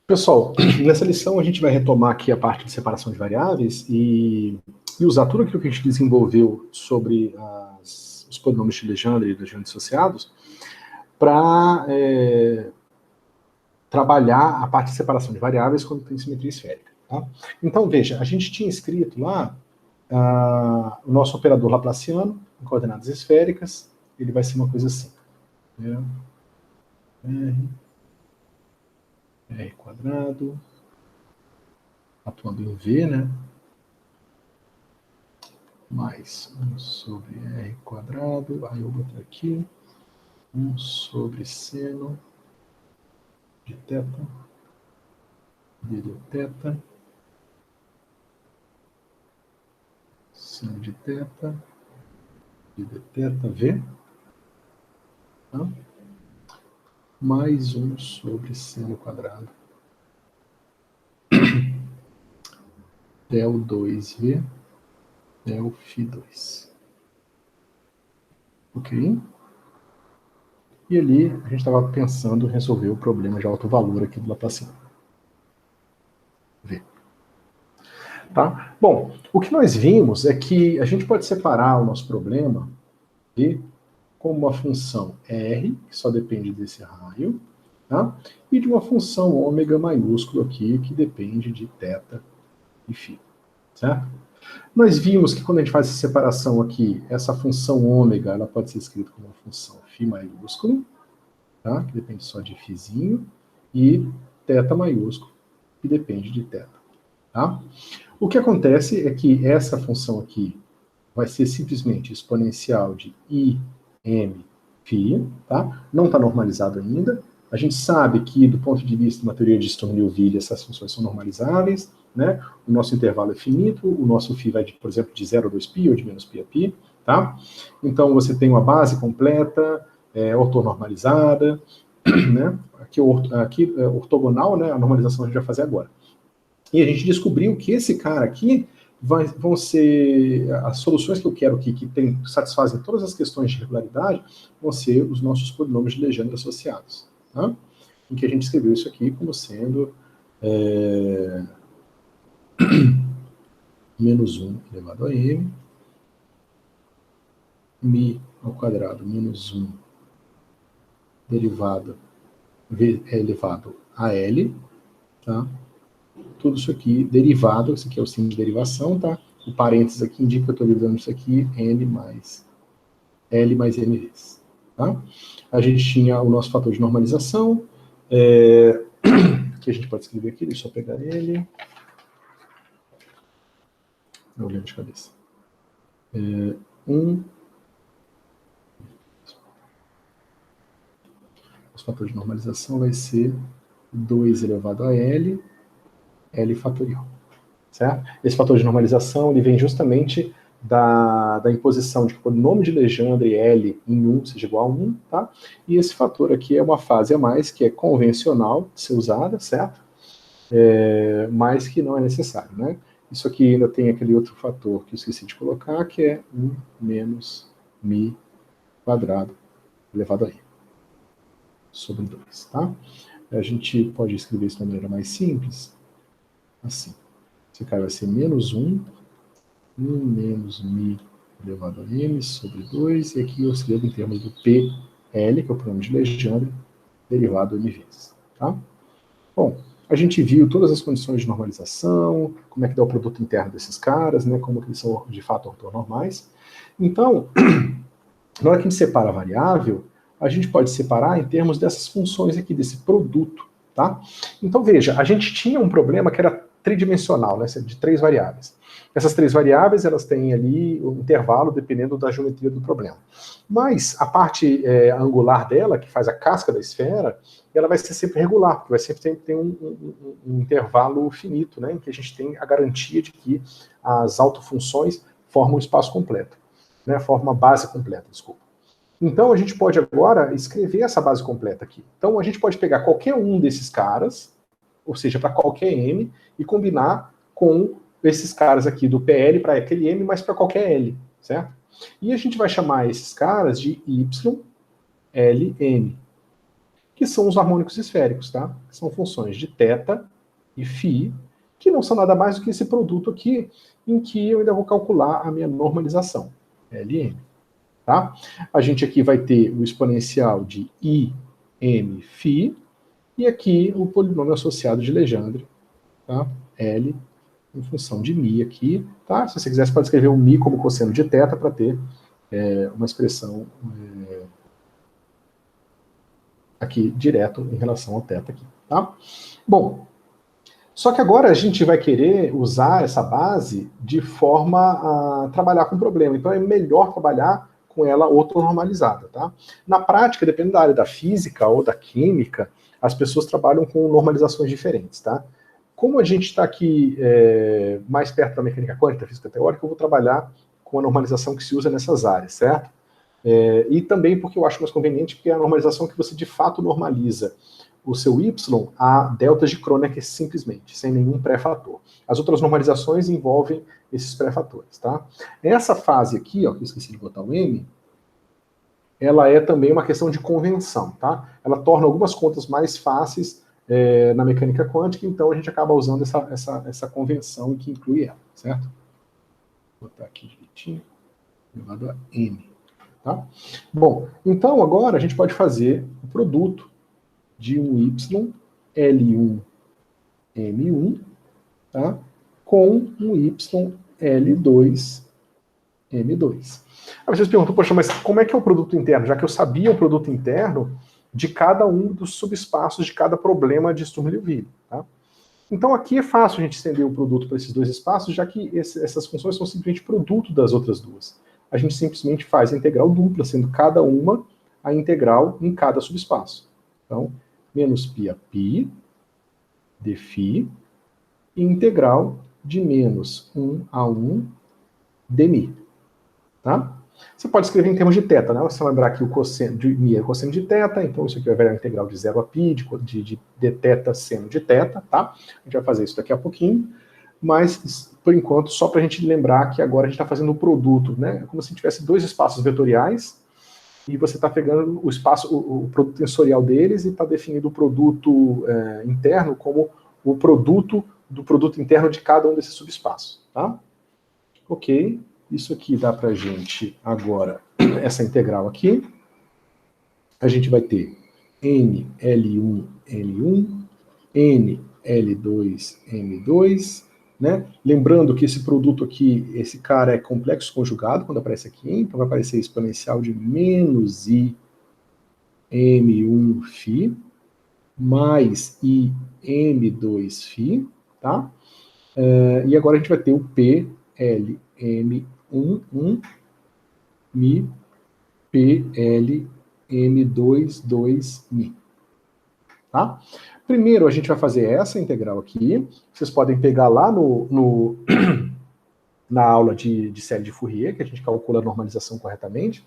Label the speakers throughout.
Speaker 1: Pessoal, nessa lição a gente vai retomar aqui a parte de separação de variáveis e usar tudo aquilo que a gente desenvolveu sobre os polinômios de Legendre e Legendre associados para trabalhar a parte de separação de variáveis quando tem simetria esférica. Tá? Então, veja, a gente tinha escrito lá o nosso operador laplaciano em coordenadas esféricas, ele vai ser uma coisa assim. R quadrado, atuando em V, né? Mais 1 sobre R quadrado, aí eu vou botar aqui, 1 sobre seno de θ, d de θ, seno de θ, d de θ, V, tá? Mais 1 sobre seno quadrado, del 2V, del φ2. Ok? E ali a gente estava pensando em resolver o problema de alto valor aqui do Laplaciano. V. Tá? Bom, o que nós vimos é que a gente pode separar o nosso problema V como uma função R, que só depende desse raio, tá? E de uma função ômega maiúsculo aqui, que depende de θ e φ. Certo? Nós vimos que quando a gente faz essa separação aqui, essa função ômega ela pode ser escrita como uma função φ maiúsculo, tá? Que depende só de φzinho, e θ maiúsculo, que depende de θ. Tá? O que acontece é que essa função aqui vai ser simplesmente exponencial de im φ, tá? Não está normalizado ainda. A gente sabe que, do ponto de vista de uma teoria de Sturm-Liouville, essas funções são normalizáveis, né? O nosso intervalo é finito, o nosso φ vai, por exemplo, de 0 a 2π ou de menos π a π, tá? Então, você tem uma base completa, ortonormalizada, né? Aqui ortogonal, né? A normalização a gente vai fazer agora. E a gente descobriu que esse cara aqui vão ser as soluções que eu quero aqui, que satisfazem todas as questões de regularidade, vão ser os nossos polinômios de Legendre associados. Tá? Em que a gente escreveu isso aqui como sendo menos 1 elevado a m, mi ao quadrado menos 1 derivado v elevado a l, tá? Tudo isso aqui derivado, isso aqui é o signo de derivação, tá? O parênteses aqui indica que eu estou derivando isso aqui, L mais M vezes. Tá? A gente tinha o nosso fator de normalização, que a gente pode escrever aqui, deixa eu pegar ele. Não lembro de cabeça. O fator de normalização vai ser 2 elevado a L fatorial. Certo? Esse fator de normalização ele vem justamente da imposição de que o polinômio de Legendre L em 1 seja igual a 1, tá? E esse fator aqui é uma fase a mais que é convencional de ser usada, certo? Mas que não é necessário, né? Isso aqui ainda tem aquele outro fator que eu esqueci de colocar, que é 1 menos mi quadrado elevado a n sobre 2, tá? A gente pode escrever isso de uma maneira mais simples, assim. Esse cara vai ser menos 1 menos mi elevado a m sobre 2, e aqui eu escrevo em termos do PL, que é o polinômio de Legendre, derivado m vezes. Tá? Bom, a gente viu todas as condições de normalização, como é que dá o produto interno desses caras, né, como que eles são de fato ortonormais. Então, na hora que a gente separa a variável, a gente pode separar em termos dessas funções aqui, desse produto. Tá? Então, veja, a gente tinha um problema que era tridimensional, né, de 3 variáveis. Essas 3 variáveis, elas têm ali um intervalo dependendo da geometria do problema. Mas a parte angular dela, que faz a casca da esfera, ela vai ser sempre regular, porque vai sempre ter um intervalo finito, né, em que a gente tem a garantia de que as autofunções formam um espaço completo, né, formam uma base completa, desculpa. Então, a gente pode agora escrever essa base completa aqui. Então, a gente pode pegar qualquer um desses caras, ou seja, para qualquer m, e combinar com esses caras aqui do PL para aquele m, mas para qualquer L, certo? E a gente vai chamar esses caras de YLN, que são os harmônicos esféricos, tá? Que são funções de θ e φ, que não são nada mais do que esse produto aqui, em que eu ainda vou calcular a minha normalização, Ln. Tá? A gente aqui vai ter o exponencial de Im∠φ, e aqui o polinômio associado de Legendre, tá? L em função de μ aqui, tá? Se você quiser, você pode escrever o μ como cosseno de θ para ter uma expressão aqui direto em relação ao θ aqui, tá? Bom, só que agora a gente vai querer usar essa base de forma a trabalhar com o problema. Então é melhor trabalhar com ela ortonormalizada, tá? Na prática, dependendo da área da física ou da química, as pessoas trabalham com normalizações diferentes, tá? Como a gente está aqui mais perto da mecânica quântica, da física teórica, eu vou trabalhar com a normalização que se usa nessas áreas, certo? E também porque eu acho mais conveniente, porque é a normalização que você de fato normaliza o seu y a deltas de Kronecker simplesmente, sem nenhum pré-fator. As outras normalizações envolvem esses pré-fatores, tá? Essa fase aqui, ó, que eu esqueci de botar o m, ela é também uma questão de convenção, tá? Ela torna algumas contas mais fáceis na mecânica quântica, então a gente acaba usando essa convenção que inclui ela, certo? Vou botar aqui direitinho, elevado a m, tá? Bom, então agora a gente pode fazer o produto de um y L1 M1, tá? Com um y L2 M2. Aí vocês perguntam, poxa, mas como é que é o produto interno? Já que eu sabia o produto interno de cada um dos subespaços de cada problema de Sturm-Liouville, tá? Então aqui é fácil a gente estender o produto para esses dois espaços, já que essas funções são simplesmente produto das outras duas. A gente simplesmente faz a integral dupla, sendo cada uma a integral em cada subespaço. Então, menos π a π de φ, e integral de menos 1 a 1 de μ. Tá? Você pode escrever em termos de θ, né? Você vai lembrar que o cosseno de μ é o cosseno de θ, então isso aqui vai virar a integral de 0 a π, de dθ seno de θ, tá? A gente vai fazer isso daqui a pouquinho, mas, por enquanto, só para a gente lembrar que agora a gente está fazendo o produto, né? É como se tivesse dois espaços vetoriais, e você está pegando o espaço, o produto tensorial deles, e está definindo o produto interno como o produto do produto interno de cada um desses subespaços, tá? Ok, isso aqui dá para a gente agora, essa integral aqui, a gente vai ter n L1 L1, n L2 M2, né? Lembrando que esse produto aqui, esse cara é complexo conjugado quando aparece aqui, então vai aparecer exponencial de menos i m1φ mais i m2φ, tá? E agora a gente vai ter o p l m1 mi p l m2 mi, tá? Primeiro a gente vai fazer essa integral aqui. Vocês podem pegar lá na aula de série de Fourier, que a gente calcula a normalização corretamente.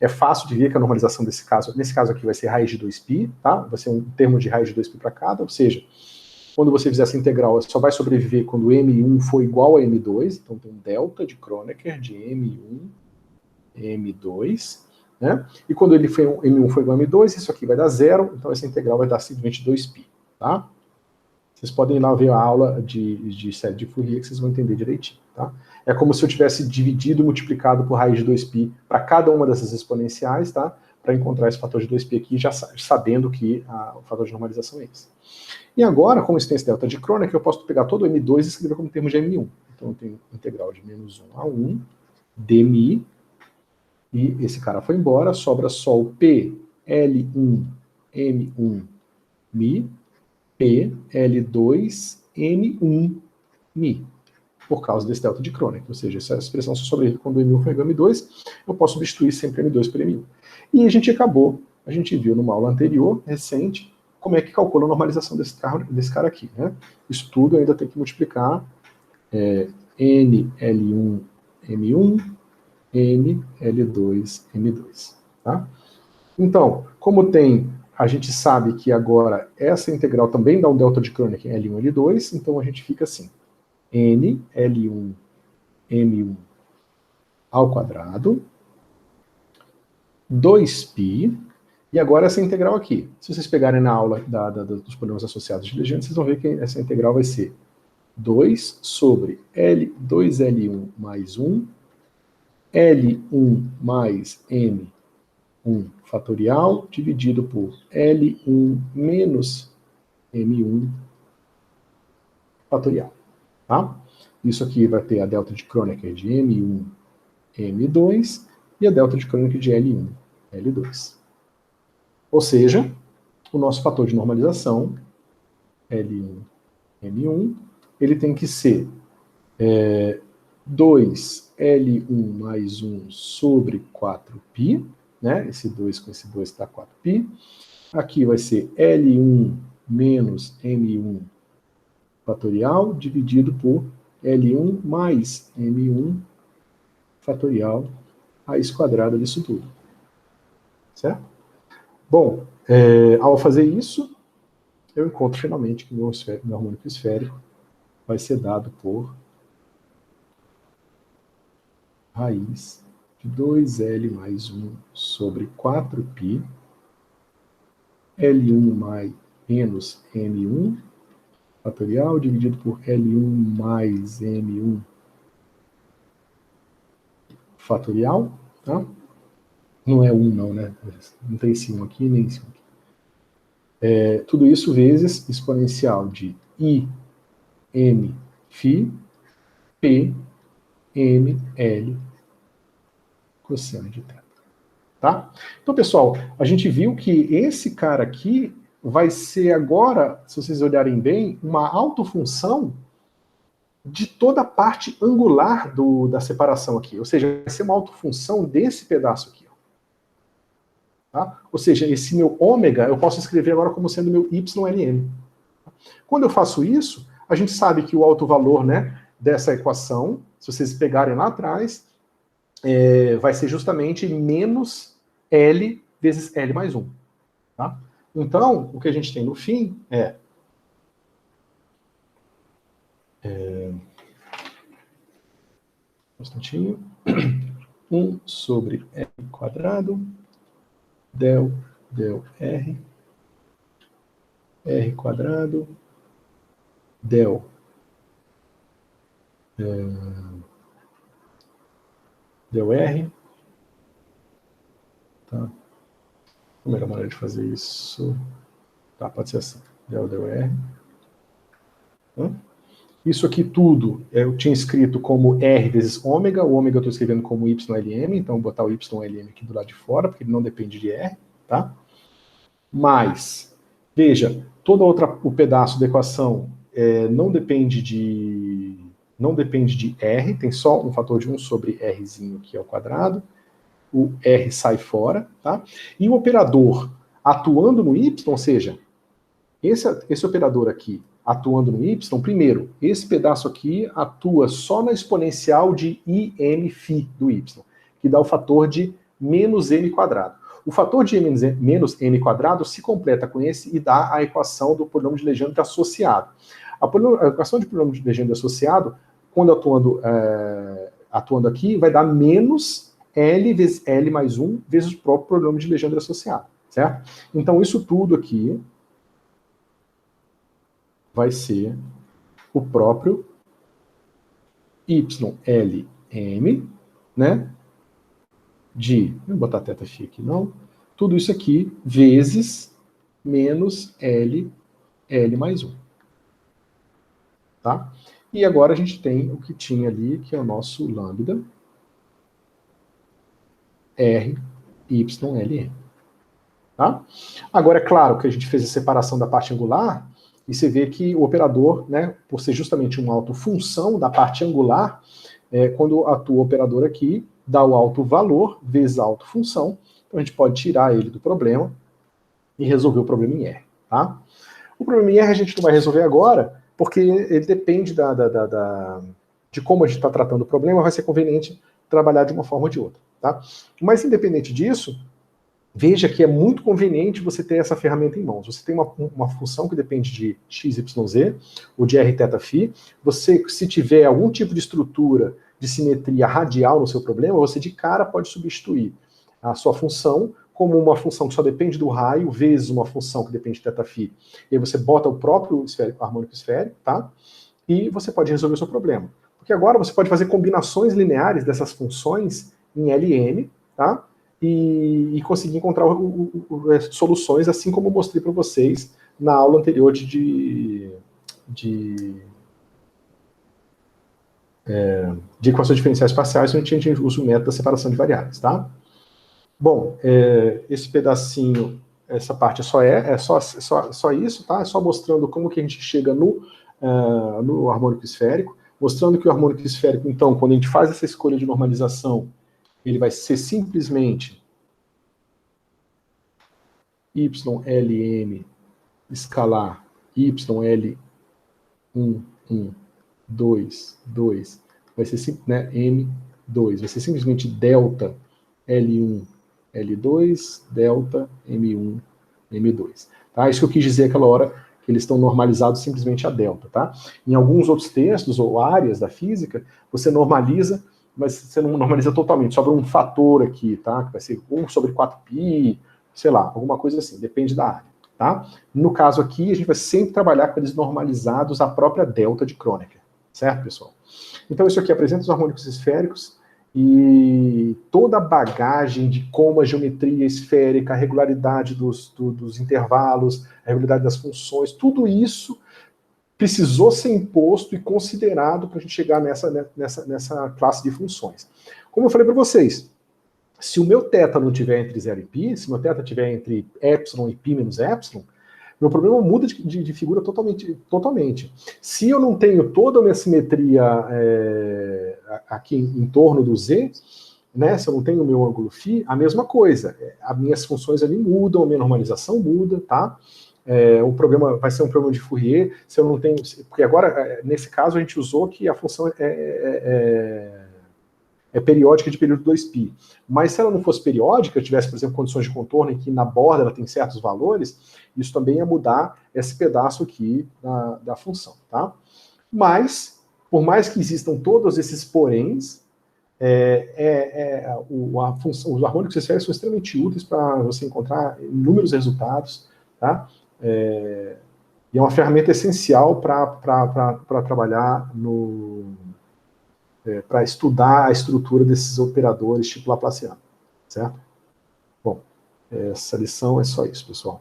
Speaker 1: É fácil de ver que a normalização nesse caso aqui vai ser raiz de 2π, tá? Vai ser um termo de raiz de 2π para cada, ou seja, quando você fizer essa integral, só vai sobreviver quando M1 for igual a M2, então tem um delta de Kronecker de M1, M2, né? E quando M1 for igual a M2, isso aqui vai dar zero, então essa integral vai dar simplesmente 2π, tá? Vocês podem ir lá ver a aula de série de Fourier, que vocês vão entender direitinho, tá? É como se eu tivesse dividido e multiplicado por raiz de 2π para cada uma dessas exponenciais, tá? Para encontrar esse fator de 2π aqui, já sabendo que o fator de normalização é esse. E agora, como isso tem esse delta de Kronecker, eu posso pegar todo o M2 e escrever como termo de M1. Então eu tenho integral de menos 1 a 1 dmi, e esse cara foi embora, sobra só o P L1 M1 mi, P L2 M1 mi, por causa desse delta de Kronecker, ou seja, essa expressão só sobrevive quando M1 for igual a M2, eu posso substituir sempre M2 por M1. E a gente viu numa aula anterior, recente, como é que calcula a normalização desse cara aqui, né? Isso tudo ainda tem que multiplicar N L1 M1, N L2 M2, tá? Então, como a gente sabe que agora essa integral também dá um delta de Kronecker em L1 L2, então a gente fica assim, N L1 M1 ao quadrado, 2π, E agora essa integral aqui. Se vocês pegarem na aula dos problemas associados de legenda, vocês vão ver que essa integral vai ser 2 sobre 2L1 mais 1, L1 mais M1 fatorial, dividido por L1 menos M1 fatorial. Tá? Isso aqui vai ter a delta de Kronecker de M1, M2 e a delta de Kronecker de L1, L2. Ou seja, o nosso fator de normalização, L1, M1, ele tem que ser 2L1 mais 1 sobre 4π, né? Esse 2 com esse 2 dá 4π. Aqui vai ser L1 menos M1 fatorial, dividido por L1 mais M1 fatorial, raiz quadrada disso tudo. Certo? Bom, ao fazer isso, eu encontro finalmente que meu harmônico esférico vai ser dado por raiz de 2L mais 1 sobre 4π, L1 mais menos M1 fatorial, dividido por L1 mais M1 fatorial, tá? Não é 1 não, né? Não tem esse 1 aqui, nem esse 1 aqui. Tudo isso vezes exponencial de I, M, Φ, P, M, L, cosseno de θ. Tá? Então, pessoal, a gente viu que esse cara aqui vai ser agora, se vocês olharem bem, uma autofunção de toda a parte angular da separação aqui. Ou seja, vai ser uma autofunção desse pedaço aqui. Tá? Ou seja, esse meu ômega eu posso escrever agora como sendo meu YLM. Quando eu faço isso, a gente sabe que o alto valor, né, dessa equação, se vocês pegarem lá atrás, vai ser justamente menos L vezes L mais 1. Tá? Então, o que a gente tem no fim é um instantinho, 1 sobre R quadrado, del R, R quadrado, del R, tá? A melhor maneira de fazer isso, tá, pode ser assim, del R. Tá? Isso aqui tudo eu tinha escrito como R vezes ômega, o ômega eu estou escrevendo como YLM, então vou botar o YLM aqui do lado de fora, porque ele não depende de R, tá? Mas, veja, o pedaço da equação não depende de R, tem só um fator de 1 sobre Rzinho aqui ao quadrado, o R sai fora, tá? E o operador atuando no Y, ou seja, esse operador aqui atuando no Y, primeiro, esse pedaço aqui atua só na exponencial de IMφ do Y, que dá o fator de menos m quadrado. O fator de menos m quadrado se completa com esse e dá a equação do polinômio de Legendre associado. A equação de polinômio de Legendre associado, quando atuando aqui, vai dar menos L vezes L mais 1 vezes o próprio polinômio de Legendre associado, certo? Então isso tudo aqui vai ser o próprio YLM, né? Vou botar θ aqui não, tudo isso aqui vezes menos L mais 1. Tá? E agora a gente tem o que tinha ali, que é o nosso lambda RYLM. Tá? Agora, é claro que a gente fez a separação da parte angular, e você vê que o operador, né, por ser justamente uma autofunção da parte angular, quando atua o operador aqui, dá o alto valor vezes a autofunção, então a gente pode tirar ele do problema e resolver o problema em R. Tá? O problema em R a gente não vai resolver agora, porque ele depende de como a gente está tratando o problema, vai ser conveniente trabalhar de uma forma ou de outra. Tá? Mas independente disso, veja que é muito conveniente você ter essa ferramenta em mãos. Você tem uma função que depende de x, y, z, ou de r, θ, φ. Você, se tiver algum tipo de estrutura de simetria radial no seu problema, você de cara pode substituir a sua função como uma função que só depende do raio, vezes uma função que depende de θφ. E aí você bota o próprio harmônico esférico, tá? E você pode resolver o seu problema. Porque agora você pode fazer combinações lineares dessas funções em Ln, tá? E conseguir encontrar soluções, assim como eu mostrei para vocês na aula anterior de equações diferenciais parciais, onde a gente usa o método da separação de variáveis, tá? Bom, esse pedacinho, essa parte é só isso, tá? É só mostrando como que a gente chega no harmônico esférico, mostrando que o harmônico esférico, então, quando a gente faz essa escolha de normalização, ele vai ser simplesmente YLM escalar YL 1, 1, 2, 2, vai ser né, M2, vai ser simplesmente delta L1, L2, delta M1, M2. Tá? Isso que eu quis dizer aquela hora, que eles estão normalizados simplesmente a delta. Tá? Em alguns outros textos ou áreas da física, você normaliza, mas você não normaliza totalmente, sobra um fator aqui, tá? Que vai ser 1 sobre 4π, sei lá, alguma coisa assim, depende da área. Tá? No caso aqui, a gente vai sempre trabalhar com eles normalizados à própria delta de Kronecker. Certo, pessoal? Então, isso aqui apresenta os harmônicos esféricos e toda a bagagem de como a geometria esférica, a regularidade dos intervalos, a regularidade das funções, tudo isso precisou ser imposto e considerado para a gente chegar nessa classe de funções. Como eu falei para vocês, se o meu θ não tiver entre 0 e π, se o meu θ tiver entre epsilon e π menos epsilon, meu problema muda de figura totalmente. Se eu não tenho toda a minha simetria aqui em torno do z, né, se eu não tenho o meu ângulo φ, a mesma coisa. As minhas funções ali mudam, a minha normalização muda, tá? O problema vai ser um problema de Fourier, se eu não tenho... Porque agora, nesse caso, a gente usou que a função é periódica de período 2π. Mas se ela não fosse periódica, tivesse, por exemplo, condições de contorno em que na borda ela tem certos valores, isso também ia mudar esse pedaço aqui da função. Tá? Mas, por mais que existam todos esses poréns, os harmônicos esféricos são extremamente úteis para você encontrar inúmeros resultados, tá? E é uma ferramenta essencial para trabalhar para estudar a estrutura desses operadores tipo Laplaciano, certo? Bom, essa lição é só isso, pessoal.